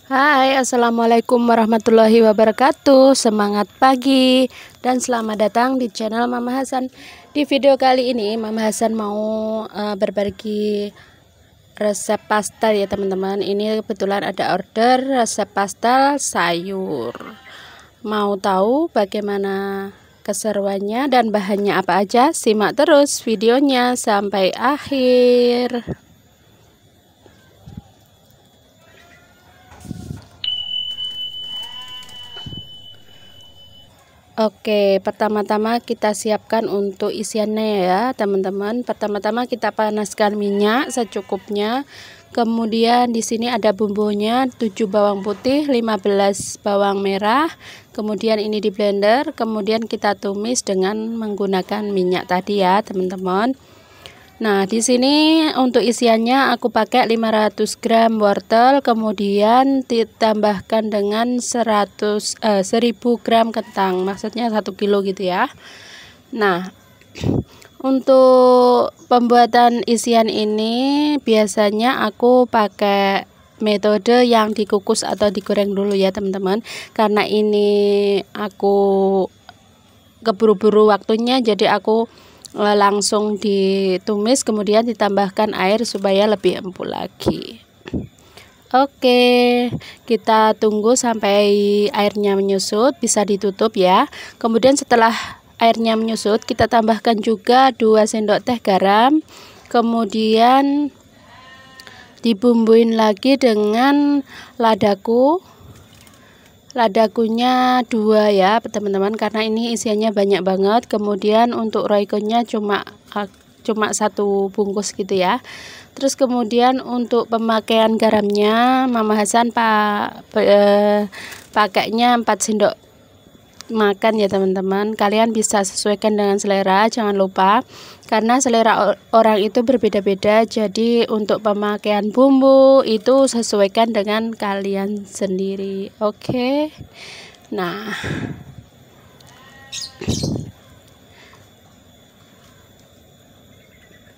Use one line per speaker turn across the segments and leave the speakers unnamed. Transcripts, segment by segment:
Hai, assalamualaikum warahmatullahi wabarakatuh. Semangat pagi dan selamat datang di channel Mama Hasan. Di video kali ini Mama Hasan mau berbagi resep pastel ya teman-teman. Ini kebetulan ada order resep pastel sayur. Mau tahu bagaimana keseruannya dan bahannya apa aja? Simak terus videonya sampai akhir. Oke, pertama-tama kita siapkan untuk isiannya ya teman-teman. Pertama-tama kita panaskan minyak secukupnya. Kemudian di sini ada bumbunya, 7 bawang putih, 15 bawang merah. Kemudian ini di blender, kemudian kita tumis dengan menggunakan minyak tadi ya teman-teman. Nah, di sini untuk isiannya aku pakai 500 gram wortel, kemudian ditambahkan dengan 1000 gram kentang, maksudnya 1 kilo gitu ya. Nah, untuk pembuatan isian ini biasanya aku pakai metode yang dikukus atau digoreng dulu ya teman-teman, karena ini aku keburu-buru waktunya, jadi aku langsung ditumis kemudian ditambahkan air supaya lebih empuk lagi. Oke, kita tunggu sampai airnya menyusut, bisa ditutup ya. Kemudian setelah airnya menyusut kita tambahkan juga 2 sendok teh garam, kemudian dibumbuin lagi dengan ladakunya 2 ya teman-teman, karena ini isiannya banyak banget. Kemudian untuk royconya cuma 1 bungkus gitu ya. Terus kemudian untuk pemakaian garamnya Mama Hasan pakainya 4 sendok makan ya teman-teman. Kalian bisa sesuaikan dengan selera, jangan lupa karena selera orang itu berbeda-beda, jadi untuk pemakaian bumbu itu sesuaikan dengan kalian sendiri. Oke. Nah,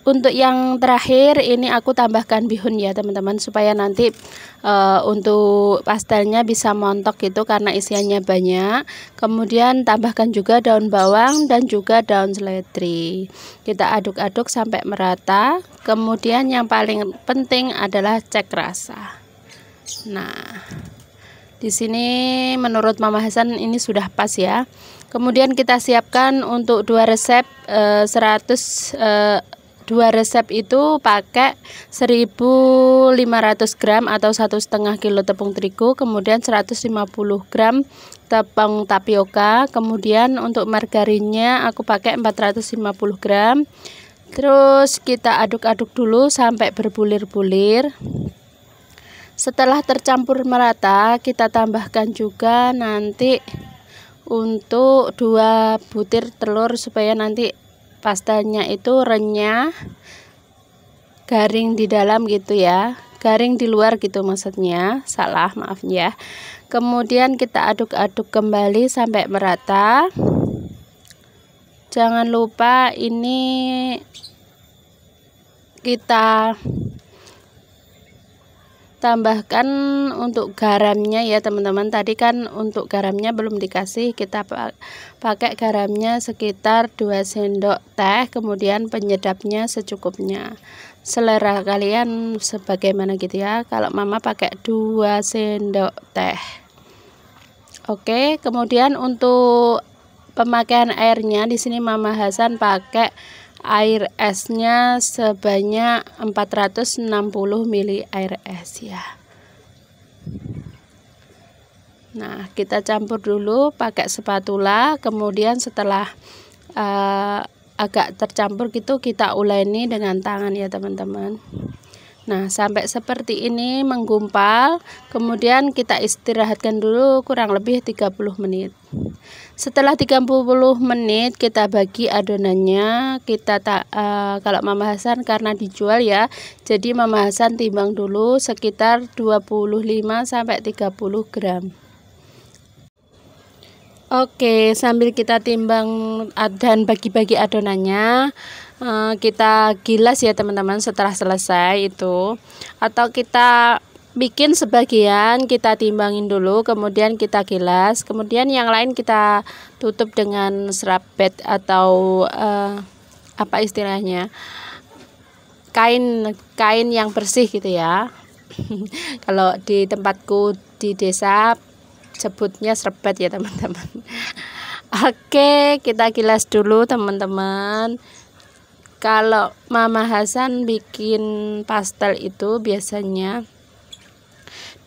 untuk yang terakhir ini aku tambahkan bihun ya teman-teman, supaya nanti untuk pastelnya bisa montok gitu karena isiannya banyak. Kemudian tambahkan juga daun bawang dan juga daun seledri. Kita aduk-aduk sampai merata. Kemudian yang paling penting adalah cek rasa. Nah, di sini menurut Mama Hasan ini sudah pas ya. Kemudian kita siapkan untuk 2 resep 2 resep itu pakai 1500 gram atau 1,5 kilo tepung terigu, kemudian 150 gram tepung tapioka, kemudian untuk margarinnya aku pakai 450 gram. Terus kita aduk-aduk dulu sampai berbulir-bulir. Setelah tercampur merata, kita tambahkan juga nanti untuk 2 butir telur supaya nanti pastelnya itu renyah, garing di dalam gitu ya, garing di luar gitu maksudnya, salah maaf ya. Kemudian kita aduk-aduk kembali sampai merata. Jangan lupa ini kita tambahkan untuk garamnya ya teman-teman. Tadi kan untuk garamnya belum dikasih, kita pakai garamnya sekitar 2 sendok teh, kemudian penyedapnya secukupnya, selera kalian sebagaimana gitu ya. Kalau Mama pakai 2 sendok teh. Oke, kemudian untuk pemakaian airnya di sini Mama Hasan pakai air esnya sebanyak 460 ml air es ya. Nah, kita campur dulu pakai spatula, kemudian setelah agak tercampur gitu kita uleni dengan tangan ya teman-teman. Nah, sampai seperti ini menggumpal, kemudian kita istirahatkan dulu kurang lebih 30 menit. Setelah 30 menit kita bagi adonannya. Kita kalau Mama Hasan karena dijual ya, jadi Mama Hasan timbang dulu sekitar 25 sampai 30 gram. Oke, sambil kita timbang dan bagi-bagi adonannya, kita gilas ya teman-teman setelah selesai itu, atau kita bikin sebagian, kita timbangin dulu, kemudian kita gilas, kemudian yang lain kita tutup dengan serabet atau apa istilahnya, kain yang bersih gitu ya. Kalau di tempatku di desa sebutnya serbet ya teman-teman. Oke, kita gilas dulu teman-teman. Kalau Mama Hasan bikin pastel itu biasanya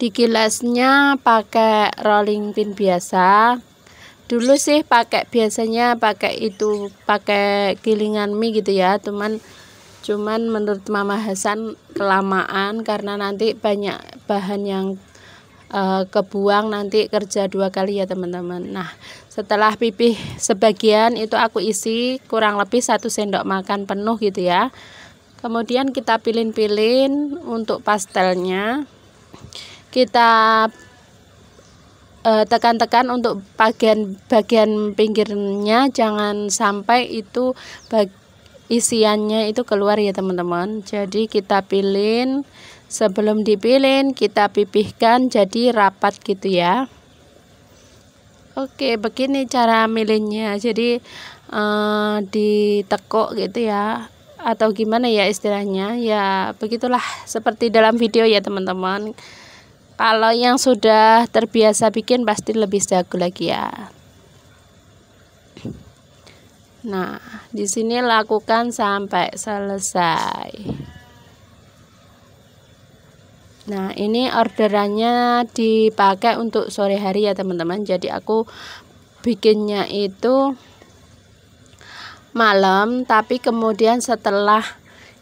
digilasnya pakai rolling pin biasa. Dulu sih biasanya pakai gilingan mie gitu ya, cuman menurut Mama Hasan kelamaan karena nanti banyak bahan yang kebuang, nanti kerja 2 kali ya teman-teman. Nah, setelah pipih sebagian itu aku isi kurang lebih 1 sendok makan penuh gitu ya. Kemudian kita pilin-pilin untuk pastelnya. Kita tekan-tekan untuk bagian pinggirnya, jangan sampai itu isiannya itu keluar ya teman-teman. Jadi kita pilin, sebelum dipilin kita pipihkan jadi rapat gitu ya. Oke, begini cara milihnya. Jadi ditekuk gitu ya, atau gimana ya istilahnya, ya begitulah seperti dalam video ya teman-teman. Kalau yang sudah terbiasa bikin pasti lebih jago lagi ya. Nah, di sini lakukan sampai selesai. Nah, ini orderannya dipakai untuk sore hari ya teman-teman. Jadi aku bikinnya itu malam, tapi kemudian setelah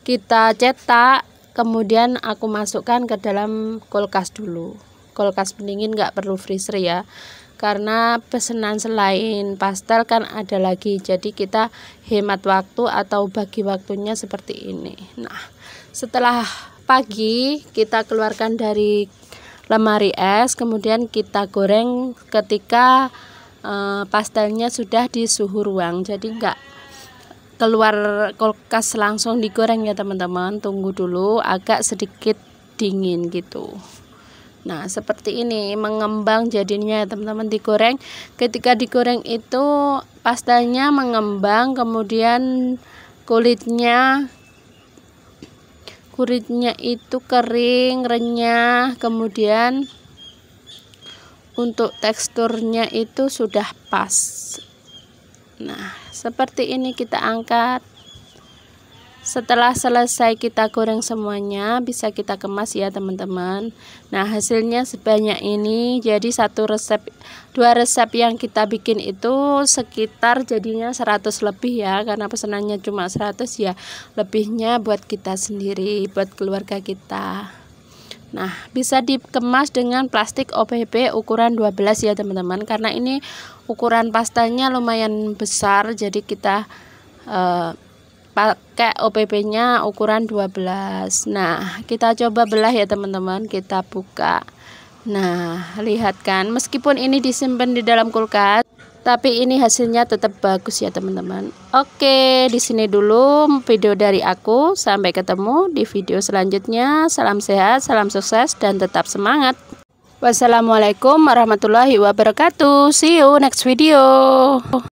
kita cetak, kemudian aku masukkan ke dalam kulkas dulu. Kulkas pendingin, nggak perlu freezer ya, karena pesanan selain pastel kan ada lagi, jadi kita hemat waktu atau bagi waktunya seperti ini. Nah, setelah pagi kita keluarkan dari lemari es, kemudian kita goreng ketika pastelnya sudah di suhu ruang. Jadi nggak keluar kulkas langsung digoreng ya teman-teman, tunggu dulu agak sedikit dingin gitu. Nah, seperti ini mengembang jadinya ya teman-teman. Digoreng, ketika digoreng itu pastelnya mengembang, kemudian kulitnya itu kering, renyah, kemudian untuk teksturnya itu sudah pas. Nah, seperti ini kita angkat. Setelah selesai kita goreng semuanya, bisa kita kemas ya teman-teman. Nah, hasilnya sebanyak ini. Jadi 2 resep yang kita bikin itu sekitar jadinya 100 lebih ya, karena pesanannya cuma 100 ya, lebihnya buat kita sendiri, buat keluarga kita. Nah, bisa dikemas dengan plastik OPP ukuran 12 ya teman-teman, karena ini ukuran pastelnya lumayan besar, jadi kita pakai OPP-nya ukuran 12. Nah, kita coba belah ya teman-teman, kita buka. Nah, lihat kan, meskipun ini disimpan di dalam kulkas, tapi ini hasilnya tetap bagus ya teman-teman. Oke, di sini dulu video dari aku. Sampai ketemu di video selanjutnya. Salam sehat, salam sukses, dan tetap semangat. Wassalamualaikum warahmatullahi wabarakatuh. See you next video.